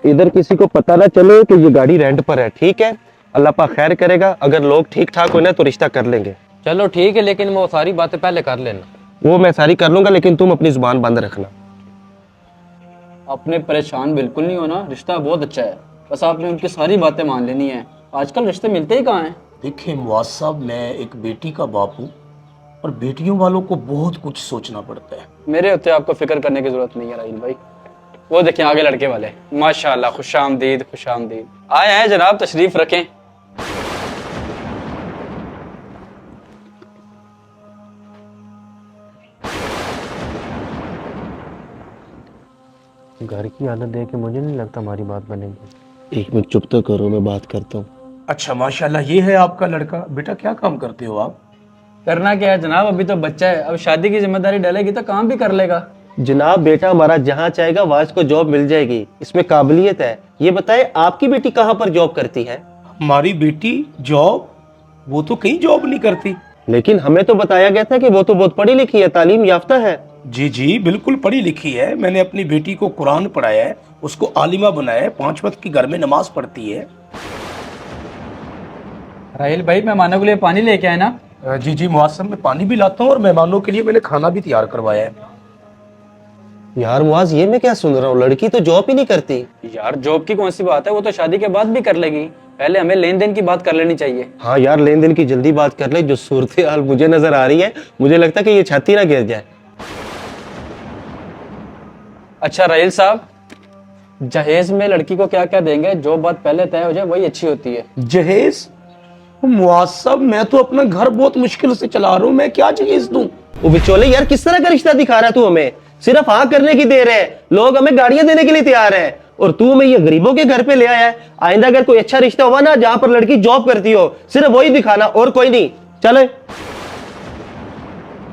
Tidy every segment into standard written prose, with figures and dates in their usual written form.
इधर किसी को पता ना चले कि ये गाड़ी रेंट पर है, ठीक है? अल्लाह पाक खैर करेगा, अगर लोग ठीक ठाक हो ना तो रिश्ता कर लेंगे। चलो ठीक है, लेकिन वो सारी बातें पहले कर लेना। वो मैं सारी कर लूंगा, लेकिन तुम अपनी जुबान बंद रखना। आपने परेशान बिल्कुल नहीं होना, रिश्ता बहुत अच्छा है, बस आपने उनकी सारी बातें मान लेनी है। आजकल रिश्ते मिलते ही कहाँ हैं। देखिए मुआज साहब, मैं एक बेटी का बाप हूँ और बेटियों वालों को बहुत कुछ सोचना पड़ता है। मेरे होते आपको फिक्र करने की जरूरत नहीं है राहील भाई। वो देखें आगे लड़के वाले, माशाल्लाह, खुशामदीद खुशामदीद। आए हैं जनाब, तशरीफ रखें। घर की हालत देख के मुझे नहीं लगता हमारी बात बनेगी। एक मिनट चुप तो करो, मैं बात करता हूँ। अच्छा माशाल्लाह, ये है आपका लड़का। बेटा क्या काम करते हो आप? करना क्या है जनाब, अभी तो बच्चा है, अब शादी की जिम्मेदारी डालेगी तो काम भी कर लेगा। जनाब बेटा हमारा जहाँ चाहेगा वहाँ इसको जॉब मिल जाएगी, इसमें काबिलियत है। ये बताए आपकी बेटी कहाँ पर जॉब करती है? हमारी बेटी जॉब? वो तो कहीं जॉब नहीं करती। लेकिन हमें तो बताया गया था कि वो तो बहुत पढ़ी लिखी है, तालीम याफ्ता है। जी जी बिल्कुल पढ़ी लिखी है। मैंने अपनी बेटी को कुरान पढ़ाया है, उसको आलिमा बनाया है, 5 वक्त की घर में नमाज पढ़ती है। राहील भाई, मेहमानों के लिए पानी लेके आए ना? जी जी मुआज साहब, मैं पानी भी लाता हूँ और मेहमानों के लिए मैंने खाना भी तैयार करवाया है। यार मुआज, ये मैं क्या सुन रहा हूँ, लड़की तो जॉब ही नहीं करती। यार जॉब की कौन सी बात है, वो तो शादी के बाद भी कर लेगी। पहले हमें लेन देन की बात कर लेनी चाहिए। हाँ यार, लेन देन की जल्दी बात कर ले। जो सूरत हाल मुझे नजर आ रही है, मुझे लगता है कि ये छाती ना गिर जाए। अच्छा राहील साहब, जहेज में लड़की को क्या क्या देंगे, जो बात पहले तय हो जाए वही अच्छी होती है। जहेज? मुआज साहब, मैं तो अपना घर बहुत मुश्किल से चला रहा हूँ, मैं क्या जहेज दूं? वो बिचौले यार, किस तरह का रिश्ता दिखा रहा है तू हमें? सिर्फ हाँ करने की देर है, लोग हमें गाड़ियां देने के लिए तैयार हैं, और तू हमें ये गरीबों के घर पे ले आया है। आइंदा अगर कोई अच्छा रिश्ता हुआ ना जहां पर लड़की जॉब करती हो, सिर्फ वही दिखाना और कोई नहीं। चले।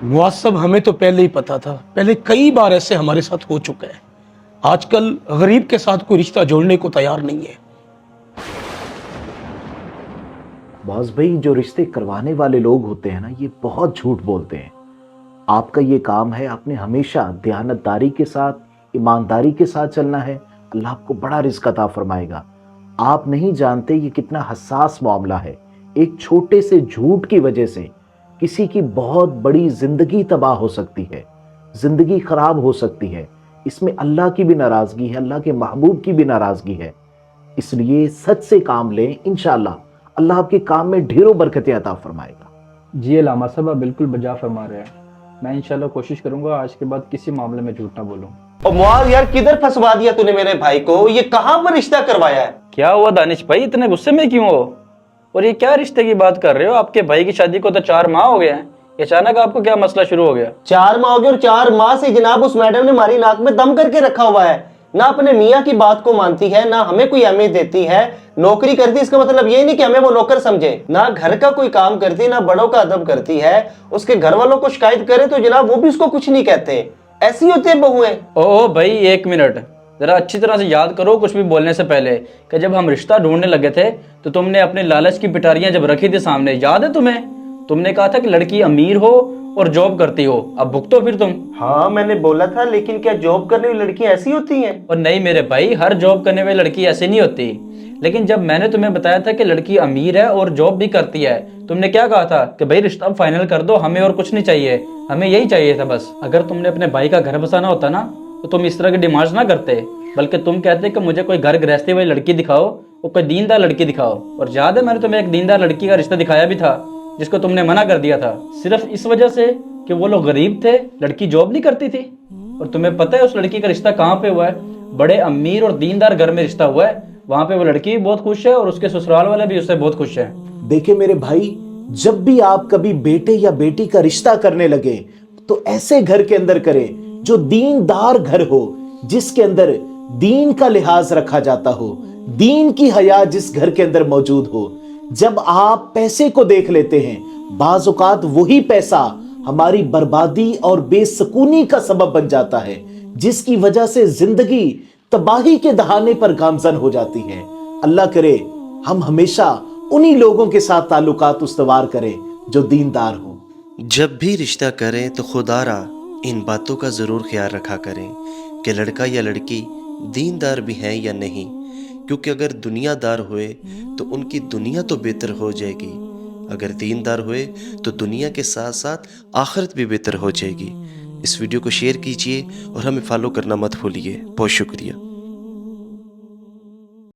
मुआज साहब, हमें तो पहले ही पता था, पहले कई बार ऐसे हमारे साथ हो चुका है। आजकल गरीब के साथ कोई रिश्ता जोड़ने को तैयार नहीं है। बॉस भाई, जो रिश्ते करवाने वाले लोग होते हैं ना, ये बहुत झूठ बोलते हैं। आपका ये काम है, आपने हमेशा दयानतदारी के साथ, ईमानदारी के साथ चलना है। अल्लाह आपको बड़ा रिज़्क अता फरमाएगा। आप नहीं जानते ये कितना हसास मामला है। एक छोटे से झूठ की वजह से किसी की बहुत बड़ी जिंदगी तबाह हो सकती है, जिंदगी खराब हो सकती है। इसमें अल्लाह की भी नाराजगी है, अल्लाह के महबूब की भी नाराजगी है। इसलिए सच से काम लें, इंशाअल्लाह अल्लाह आपके काम में ढेरों बरकतें अता फरमाएगा। जी अलामा साहब, आप बिल्कुल बजा फरमा रहे हैं। मैं इंशाल्लाह कोशिश करूंगा आज के बाद किसी मामले में झूठ ना बोलूं। और मुआज यार, किधर फंसवा दिया तूने मेरे भाई को? ये कहां पर रिश्ता करवाया है? क्या हुआ दानिश भाई, इतने गुस्से में क्यों हो? और ये क्या रिश्ते की बात कर रहे हो? आपके भाई की शादी को तो 4 माह हो गए हैं, अचानक आपको क्या मसला शुरू हो गया? 4 माह हो गए, और 4 माह से जनाब उस मैडम ने हमारी नाक में दम करके रखा हुआ है। ना अपने मियाँ की बात को मानती है, ना हमें कोई अहमियत देती है। नौकरी करती, इसका मतलब ये नहीं कि हमें वो नौकर समझे। ना घर का कोई काम करती, ना बड़ों का अदब करती है। उसके घर वालों को शिकायत करे तो जनाब वो भी उसको कुछ नहीं कहते। ऐसी होती है बहुएं। ओ भाई, 1 मिनट, जरा अच्छी तरह से याद करो कुछ भी बोलने से पहले, कि जब हम रिश्ता ढूंढने लगे थे तो तुमने अपने लालच की पिटारियां जब रखी थी सामने, याद है तुम्हें? तुमने कहा था कि लड़की अमीर हो और जॉब करती हो, अब भुगतो फिर तुम। हाँ मैंने बोला था, लेकिन क्या जॉब करने वाली लड़कियां ऐसी होती हैं? और नहीं मेरे भाई, हर जॉब करने वाली लड़की ऐसी नहीं होती। लेकिन जब मैंने तुम्हें बताया था कि लड़की अमीर है और जॉब भी करती है, तुमने क्या कहा था कि भाई रिश्ता फाइनल कर दो, हमें और कुछ नहीं चाहिए, हमें यही चाहिए था बस। अगर तुमने अपने भाई का घर बसाना होता ना तो तुम इस तरह की डिमांड्स ना करते, बल्कि तुम कहते कि मुझे कोई घर गृहस्थी वाली लड़की दिखाओ, और कोई दीनदार लड़की दिखाओ। और याद है मैंने तुम्हें एक दीनदार लड़की का रिश्ता दिखाया भी था, जिसको तुमने मना कर दिया था, सिर्फ इस वजह से कि वो लोग गरीब थे, लड़की जॉब नहीं करती थी। और तुम्हें पता है उस लड़की का रिश्ता कहाँ पे हुआ है? बड़े अमीर और दीनदार घर में रिश्ता हुआ है। वहां पे वो लड़की भी बहुत खुश है और उसके ससुराल वाले भी उससे बहुत खुश हैं। देखिए मेरे भाई, जब भी आप कभी बेटे या बेटी का रिश्ता करने लगे तो ऐसे घर के अंदर करें जो दीनदार घर हो, जिसके अंदर दीन का लिहाज रखा जाता हो, दीन की हया जिस घर के अंदर मौजूद हो। जब आप पैसे को देख लेते हैं, बाज़ औक़ात वही पैसा हमारी बर्बादी और बेसुकूनी का सबब बन जाता है, जिसकी वजह से जिंदगी तबाही के दहाने पर गामजन हो जाती है। अल्लाह करे हम हमेशा उन्हीं लोगों के साथ ताल्लुकात उस्तवार करें जो दीनदार हो। जब भी रिश्ता करें तो खुदारा इन बातों का ज़रूर ख्याल रखा करें कि लड़का या लड़की دیندار بھی ہیں یا نہیں، کیونکہ اگر دنیا دار ہوئے تو ان کی دنیا تو بہتر ہو جائے گی، اگر دیندار ہوئے تو دنیا کے ساتھ ساتھ آخرت بھی بہتر ہو جائے گی۔ اس ویڈیو کو شیئر کیجئے اور ہمیں فالو کرنا مت بھولیے۔ بہت شکریہ۔